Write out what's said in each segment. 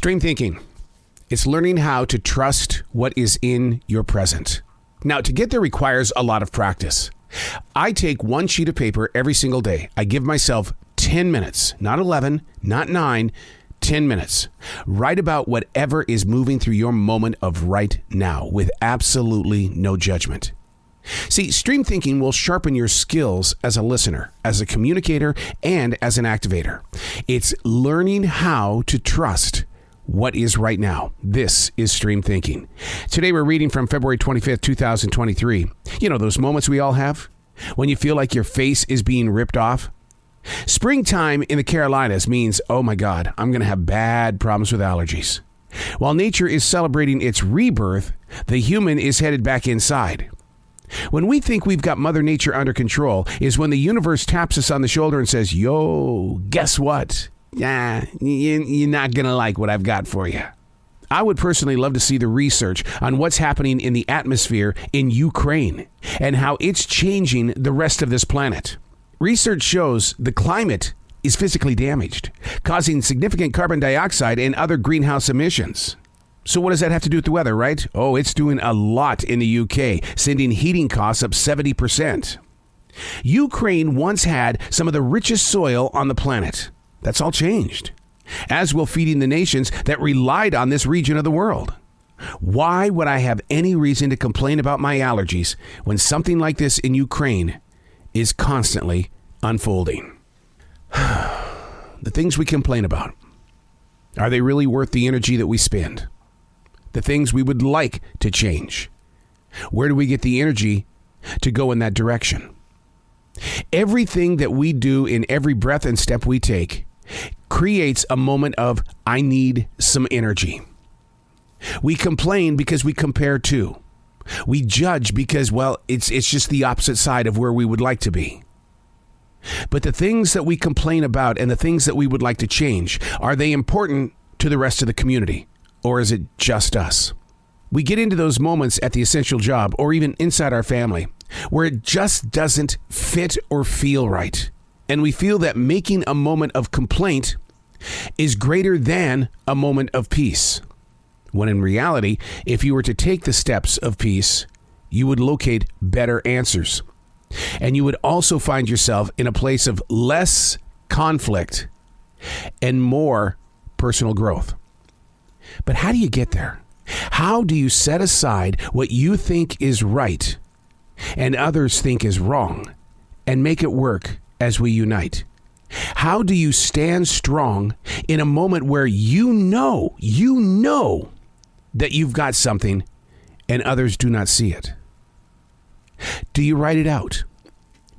Stream thinking. It's learning how to trust what is in your present. Now, to get there requires a lot of practice. I take one sheet of paper every single day. I give myself 10 minutes, not 11, not 9, 10 minutes. Write about whatever is moving through your moment of right now with absolutely no judgment. See, stream thinking will sharpen your skills as a listener, as a communicator, and as an activator. It's learning how to trust what is right now. This is stream thinking. Today we're reading from February 25th, 2023. You know those moments we all have when you feel like your face is being ripped off? Springtime in the Carolinas means, oh my God, I'm going to have bad problems with allergies. While nature is celebrating its rebirth, the human is headed back inside. When we think we've got Mother Nature under control is when the universe taps us on the shoulder and says, yo, guess what? Yeah, you're not going to like what I've got for you. I would personally love to see the research on what's happening in the atmosphere in Ukraine and how it's changing the rest of this planet. Research shows the climate is physically damaged, causing significant carbon dioxide and other greenhouse emissions. So what does that have to do with the weather, right? Oh, it's doing a lot in the UK, sending heating costs up 70%. Ukraine once had some of the richest soil on the planet. That's all changed, as will feeding the nations that relied on this region of the world. Why would I have any reason to complain about my allergies when something like this in Ukraine is constantly unfolding? The things we complain about, are they really worth the energy that we spend? The things we would like to change, where do we get the energy to go in that direction? Everything that we do in every breath and step we take creates a moment of, I need some energy. We complain because we compare to. We judge because, well, it's just the opposite side of where we would like to be. But the things that we complain about and the things that we would like to change, are they important to the rest of the community? Or is it just us? We get into those moments at the essential job or even inside our family where it just doesn't fit or feel right. And we feel that making a moment of complaint is greater than a moment of peace. When in reality, if you were to take the steps of peace, you would locate better answers. And you would also find yourself in a place of less conflict and more personal growth. But how do you get there? How do you set aside what you think is right and others think is wrong and make it work as we unite? How do you stand strong in a moment where you know that you've got something and others do not see it? Do you write it out?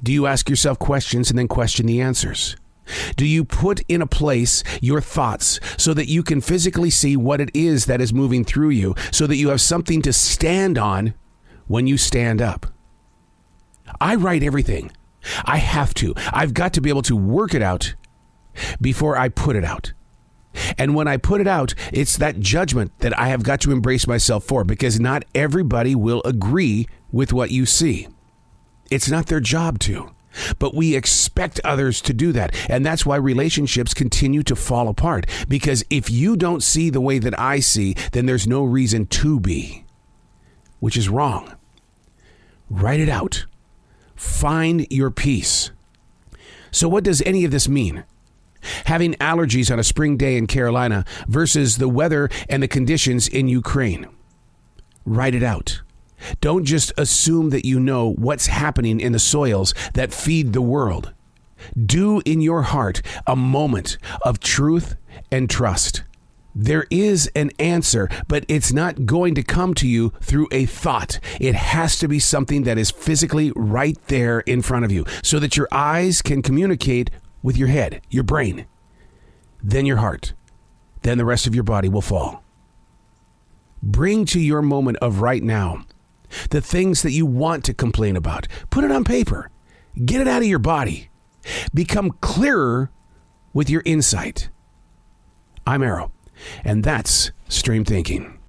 Do you ask yourself questions and then question the answers? Do you put in a place your thoughts so that you can physically see what it is that is moving through you so that you have something to stand on when you stand up? I write everything. I have to. I've got to be able to work it out before I put it out. And when I put it out, it's that judgment that I have got to embrace myself for, because not everybody will agree with what you see. It's not their job to. But we expect others to do that. And that's why relationships continue to fall apart. Because if you don't see the way that I see, then there's no reason to be. Which is wrong. Write it out. Find your peace. So what does any of this mean? Having allergies on a spring day in Carolina versus the weather and the conditions in Ukraine. Write it out. Don't just assume that you know what's happening in the soils that feed the world. Do in your heart a moment of truth and trust. There is an answer, but it's not going to come to you through a thought. It has to be something that is physically right there in front of you so that your eyes can communicate with your head, your brain, then your heart, then the rest of your body will fall. Bring to your moment of right now the things that you want to complain about. Put it on paper. Get it out of your body. Become clearer with your insight. I'm Arrow, and that's Stream Thinking.